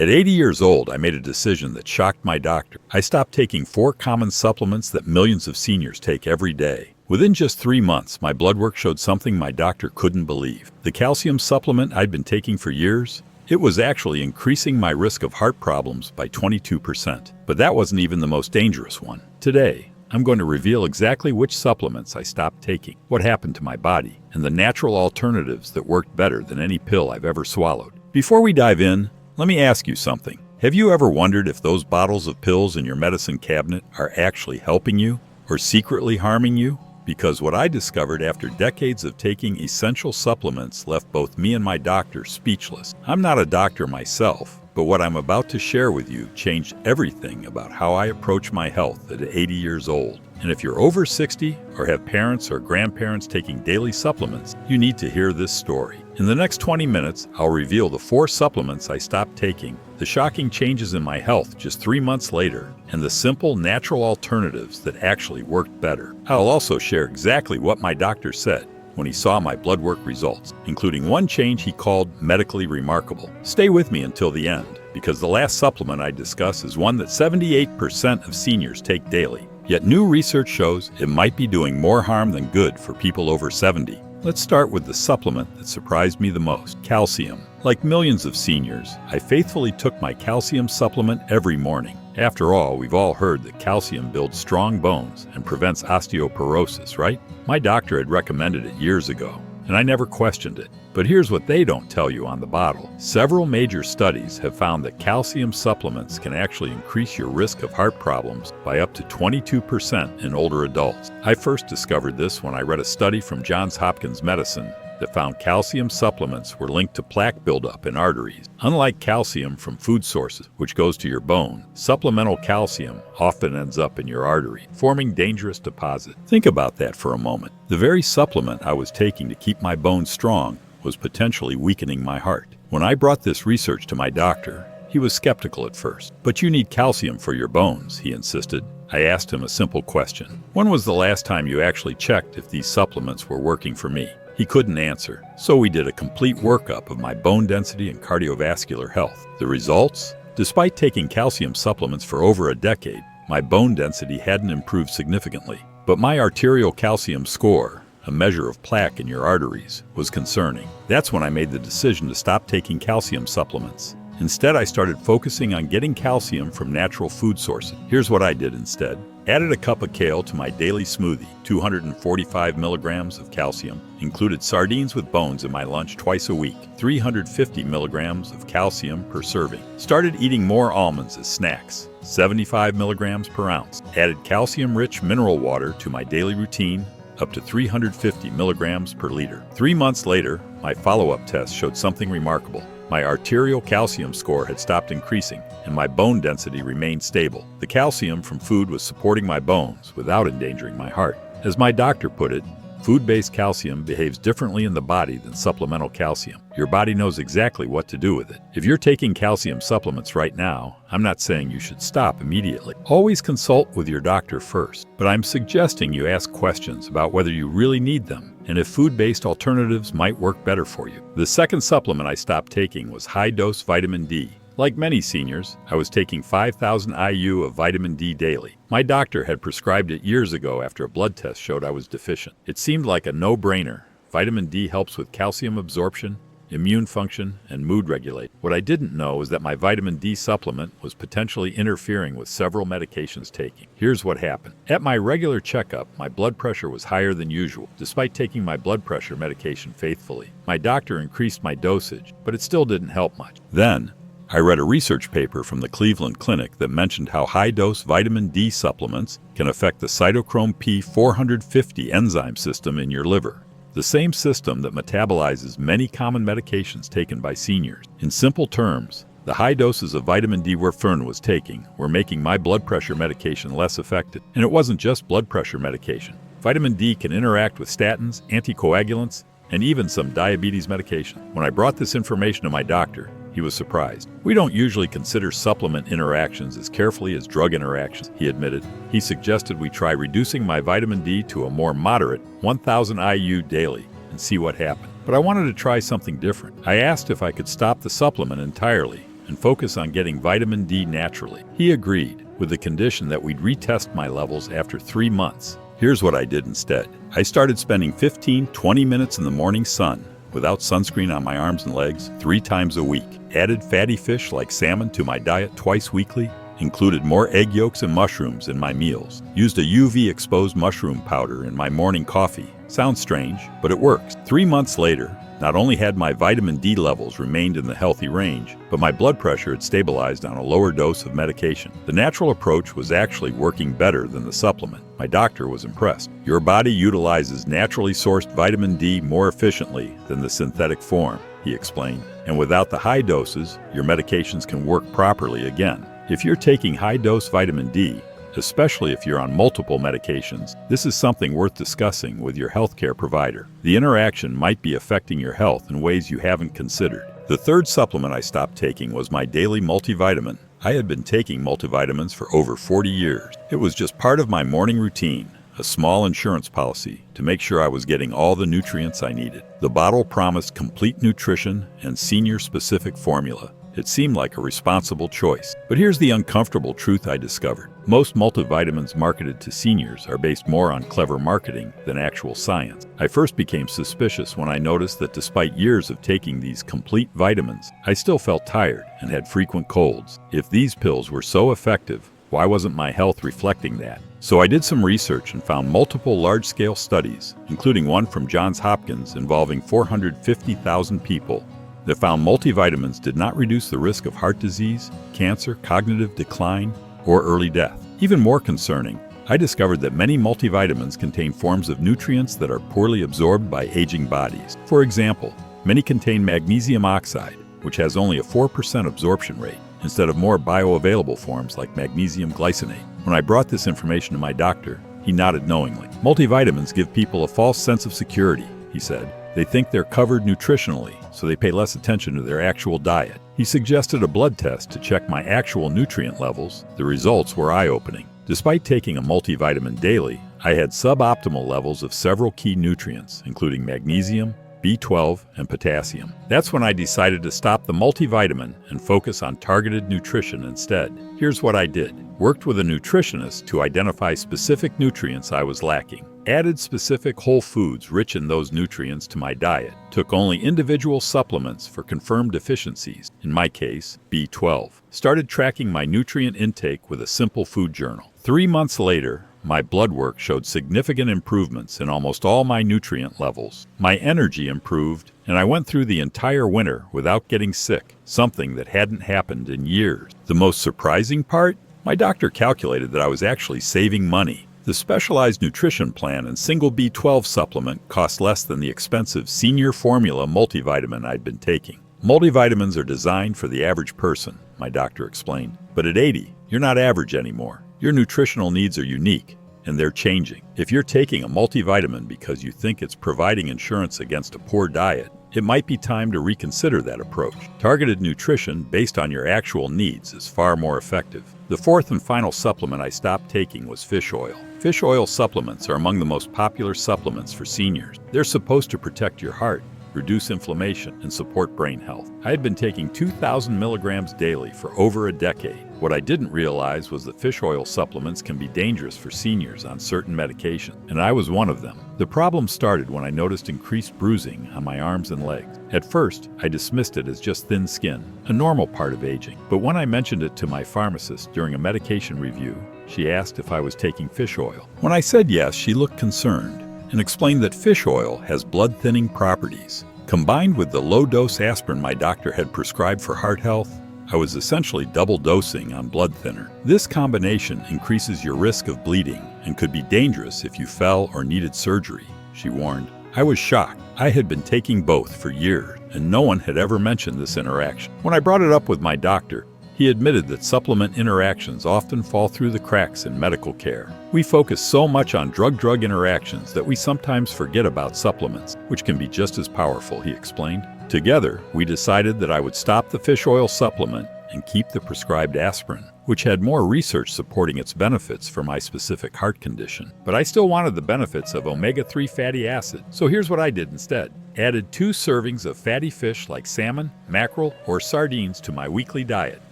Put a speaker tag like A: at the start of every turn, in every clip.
A: At 80 years old, I made a decision that shocked my doctor. I stopped taking 4 common supplements that millions of seniors take every day. Within just 3 months, my blood work showed something my doctor couldn't believe. The calcium supplement I'd been taking for years, it was actually increasing my risk of heart problems by 22%. But that wasn't even the most dangerous one. Today, I'm going to reveal exactly which supplements I stopped taking, what happened to my body, and the natural alternatives that worked better than any pill I've ever swallowed. Before we dive in, let me ask you something. Have you ever wondered if those bottles of pills in your medicine cabinet are actually helping you or secretly harming you? Because what I discovered after decades of taking essential supplements left both me and my doctor speechless. I'm not a doctor myself, but what I'm about to share with you changed everything about how I approach my health at 80 years old. And if you're over 60 or have parents or grandparents taking daily supplements, you need to hear this story. In the next 20 minutes, I'll reveal the 4 supplements I stopped taking, the shocking changes in my health just 3 months later, and the simple, natural alternatives that actually worked better. I'll also share exactly what my doctor said when he saw my blood work results, including one change he called medically remarkable. Stay with me until the end, because the last supplement I discuss is one that 78% of seniors take daily. Yet new research shows it might be doing more harm than good for people over 70. Let's start with the supplement that surprised me the most, calcium. Like millions of seniors, I faithfully took my calcium supplement every morning. After all, we've all heard that calcium builds strong bones and prevents osteoporosis, right? My doctor had recommended it years ago, and I never questioned it. But here's what they don't tell you on the bottle. Several major studies have found that calcium supplements can actually increase your risk of heart problems by up to 22% in older adults. I first discovered this when I read a study from Johns Hopkins Medicine that found calcium supplements were linked to plaque buildup in arteries. Unlike calcium from food sources, which goes to your bone, supplemental calcium often ends up in your artery, forming dangerous deposits. Think about that for a moment. The very supplement I was taking to keep my bones strong was potentially weakening my heart. When I brought this research to my doctor, he was skeptical at first. "But you need calcium for your bones," he insisted. I asked him a simple question. "When was the last time you actually checked if these supplements were working for me?" He couldn't answer, so we did a complete workup of my bone density and cardiovascular health. The results? Despite taking calcium supplements for over a decade, my bone density hadn't improved significantly. But my arterial calcium score, a measure of plaque in your arteries, was concerning. That's when I made the decision to stop taking calcium supplements. Instead, I started focusing on getting calcium from natural food sources. Here's what I did instead. Added a cup of kale to my daily smoothie, 245 milligrams of calcium. Included sardines with bones in my lunch twice a week, 350 milligrams of calcium per serving. Started eating more almonds as snacks, 75 milligrams per ounce. Added calcium-rich mineral water to my daily routine, up to 350 milligrams per liter. 3 months later, my follow-up test showed something remarkable. My arterial calcium score had stopped increasing, and my bone density remained stable. The calcium from food was supporting my bones without endangering my heart. As my doctor put it, food-based calcium behaves differently in the body than supplemental calcium. Your body knows exactly what to do with it. If you're taking calcium supplements right now, I'm not saying you should stop immediately. Always consult with your doctor first, but I'm suggesting you ask questions about whether you really need them and if food-based alternatives might work better for you. The second supplement I stopped taking was high-dose vitamin D. Like many seniors, I was taking 5,000 IU of vitamin D daily. My doctor had prescribed it years ago after a blood test showed I was deficient. It seemed like a no-brainer. Vitamin D helps with calcium absorption, immune function, and mood regulation. What I didn't know was that my vitamin D supplement was potentially interfering with several medications taking. Here's what happened. At my regular checkup, my blood pressure was higher than usual, despite taking my blood pressure medication faithfully. My doctor increased my dosage, but it still didn't help much. Then, I read a research paper from the Cleveland Clinic that mentioned how high-dose vitamin D supplements can affect the cytochrome P450 enzyme system in your liver, the same system that metabolizes many common medications taken by seniors. In simple terms, the high doses of vitamin D Werfern was taking were making my blood pressure medication less effective. And it wasn't just blood pressure medication. Vitamin D can interact with statins, anticoagulants, and even some diabetes medication. When I brought this information to my doctor, he was surprised. "We don't usually consider supplement interactions as carefully as drug interactions," he admitted. He suggested we try reducing my vitamin D to a more moderate 1,000 IU daily and see what happened. But I wanted to try something different. I asked if I could stop the supplement entirely and focus on getting vitamin D naturally. He agreed, with the condition that we'd retest my levels after 3 months. Here's what I did instead. I started spending 15-20 minutes in the morning sun without sunscreen on my arms and legs 3 times a week. Added fatty fish like salmon to my diet twice weekly. Included more egg yolks and mushrooms in my meals. Used a UV-exposed mushroom powder in my morning coffee. Sounds strange, but it works. 3 months later, not only had my vitamin D levels remained in the healthy range, but my blood pressure had stabilized on a lower dose of medication. The natural approach was actually working better than the supplement. My doctor was impressed. Your body utilizes naturally sourced vitamin D more efficiently than the synthetic form, he explained. And without the high doses, your medications can work properly again. If you're taking high-dose vitamin D, especially if you're on multiple medications, this is something worth discussing with your healthcare provider. The interaction might be affecting your health in ways you haven't considered. The third supplement I stopped taking was my daily multivitamin. I had been taking multivitamins for over 40 years. It was just part of my morning routine, a small insurance policy to make sure I was getting all the nutrients I needed. The bottle promised complete nutrition and senior-specific formula. It seemed like a responsible choice. But here's the uncomfortable truth I discovered. Most multivitamins marketed to seniors are based more on clever marketing than actual science. I first became suspicious when I noticed that despite years of taking these complete vitamins, I still felt tired and had frequent colds. If these pills were so effective, why wasn't my health reflecting that? So I did some research and found multiple large-scale studies, including one from Johns Hopkins involving 450,000 people, that found multivitamins did not reduce the risk of heart disease, cancer, cognitive decline, or early death. Even more concerning, I discovered that many multivitamins contain forms of nutrients that are poorly absorbed by aging bodies. For example, many contain magnesium oxide, which has only a 4% absorption rate, instead of more bioavailable forms like magnesium glycinate. When I brought this information to my doctor, he nodded knowingly. Multivitamins give people a false sense of security, he said. They think they're covered nutritionally, so they pay less attention to their actual diet. He suggested a blood test to check my actual nutrient levels. The results were eye-opening. Despite taking a multivitamin daily, I had suboptimal levels of several key nutrients, including magnesium, B12, and potassium. That's when I decided to stop the multivitamin and focus on targeted nutrition instead. Here's what I did. Worked with a nutritionist to identify specific nutrients I was lacking. Added specific whole foods rich in those nutrients to my diet. Took only individual supplements for confirmed deficiencies, in my case, B12. Started tracking my nutrient intake with a simple food journal. 3 months later, my blood work showed significant improvements in almost all my nutrient levels. My energy improved, and I went through the entire winter without getting sick, something that hadn't happened in years. The most surprising part? My doctor calculated that I was actually saving money. The specialized nutrition plan and single B12 supplement cost less than the expensive senior formula multivitamin I'd been taking. Multivitamins are designed for the average person, my doctor explained. But at 80, you're not average anymore. Your nutritional needs are unique, and they're changing. If you're taking a multivitamin because you think it's providing insurance against a poor diet, it might be time to reconsider that approach. Targeted nutrition based on your actual needs is far more effective. The fourth and final supplement I stopped taking was fish oil. Fish oil supplements are among the most popular supplements for seniors. They're supposed to protect your heart, reduce inflammation, and support brain health. I had been taking 2,000 milligrams daily for over a decade. What I didn't realize was that fish oil supplements can be dangerous for seniors on certain medications, and I was one of them. The problem started when I noticed increased bruising on my arms and legs. At first, I dismissed it as just thin skin, a normal part of aging. But when I mentioned it to my pharmacist during a medication review, she asked if I was taking fish oil. When I said yes, she looked concerned and explained that fish oil has blood-thinning properties. Combined with the low-dose aspirin my doctor had prescribed for heart health, I was essentially double dosing on blood thinner. This combination increases your risk of bleeding and could be dangerous if you fell or needed surgery, she warned. I was shocked. I had been taking both for years, and no one had ever mentioned this interaction. When I brought it up with my doctor, he admitted that supplement interactions often fall through the cracks in medical care. We focus so much on drug-drug interactions that we sometimes forget about supplements, which can be just as powerful, he explained. Together, we decided that I would stop the fish oil supplement and keep the prescribed aspirin, which had more research supporting its benefits for my specific heart condition. But I still wanted the benefits of omega-3 fatty acid, so here's what I did instead. Added 2 servings of fatty fish like salmon, mackerel, or sardines to my weekly diet.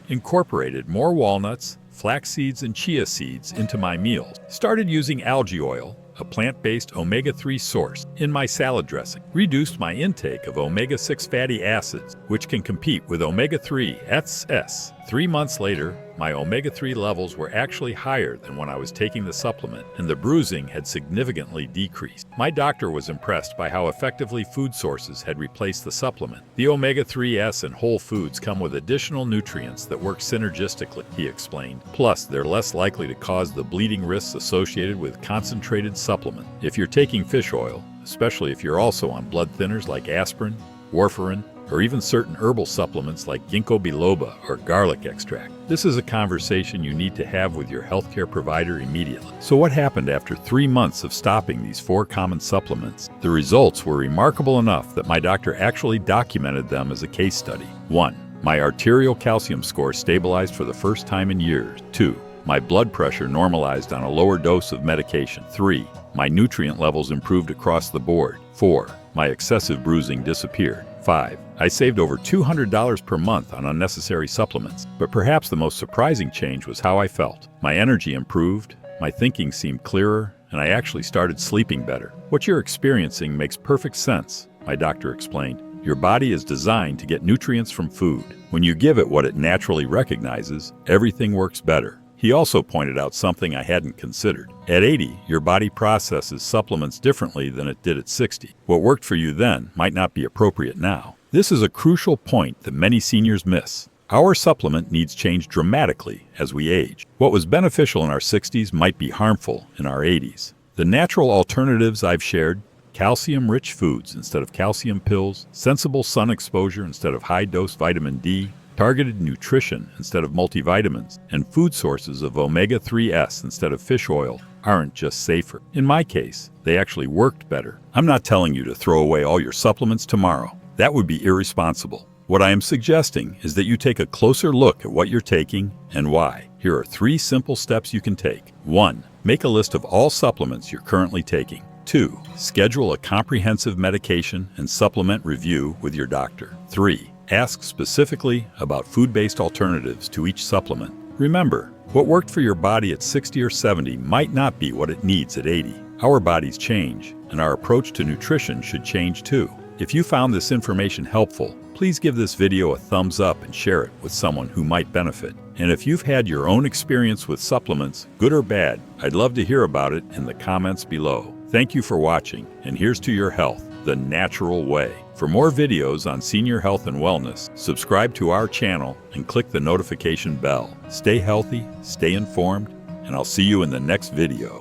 A: Incorporated more walnuts, flax seeds, and chia seeds into my meals. Started using algae oil, a plant-based omega-3 source, in my salad dressing. Reduced my intake of omega-6 fatty acids, which can compete with omega-3 FS. 3 months later, my omega-3 levels were actually higher than when I was taking the supplement, and the bruising had significantly decreased. My doctor was impressed by how effectively food sources had replaced the supplement. The omega-3s in whole foods come with additional nutrients that work synergistically, he explained. Plus, they're less likely to cause the bleeding risks associated with concentrated supplement. If you're taking fish oil, especially if you're also on blood thinners like aspirin, warfarin, or even certain herbal supplements like ginkgo biloba or garlic extract, this is a conversation you need to have with your healthcare provider immediately. So what happened after 3 months of stopping these 4 common supplements? The results were remarkable enough that my doctor actually documented them as a case study. 1. My arterial calcium score stabilized for the first time in years. 2. My blood pressure normalized on a lower dose of medication. 3. My nutrient levels improved across the board. 4. My excessive bruising disappeared. 5. I saved over $200 per month on unnecessary supplements. But perhaps the most surprising change was how I felt. My energy improved, my thinking seemed clearer, and I actually started sleeping better. What you're experiencing makes perfect sense, my doctor explained. Your body is designed to get nutrients from food. When you give it what it naturally recognizes, everything works better. He also pointed out something I hadn't considered. At 80, your body processes supplements differently than it did at 60. What worked for you then might not be appropriate now. This is a crucial point that many seniors miss. Our supplement needs change dramatically as we age. What was beneficial in our 60s might be harmful in our 80s. The natural alternatives I've shared, calcium-rich foods instead of calcium pills, sensible sun exposure instead of high-dose vitamin D, targeted nutrition instead of multivitamins, and food sources of omega-3s instead of fish oil aren't just safer. In my case, they actually worked better. I'm not telling you to throw away all your supplements tomorrow. That would be irresponsible. What I am suggesting is that you take a closer look at what you're taking and why. Here are 3 simple steps you can take. 1. Make a list of all supplements you're currently taking. 2. Schedule a comprehensive medication and supplement review with your doctor. 3. Ask specifically about food-based alternatives to each supplement. Remember, what worked for your body at 60 or 70 might not be what it needs at 80. Our bodies change, and our approach to nutrition should change too. If you found this information helpful, please give this video a thumbs up and share it with someone who might benefit. And if you've had your own experience with supplements, good or bad, I'd love to hear about it in the comments below. Thank you for watching, and here's to your health the natural way. For more videos on senior health and wellness, subscribe to our channel and click the notification bell. Stay healthy, stay informed, and I'll see you in the next video.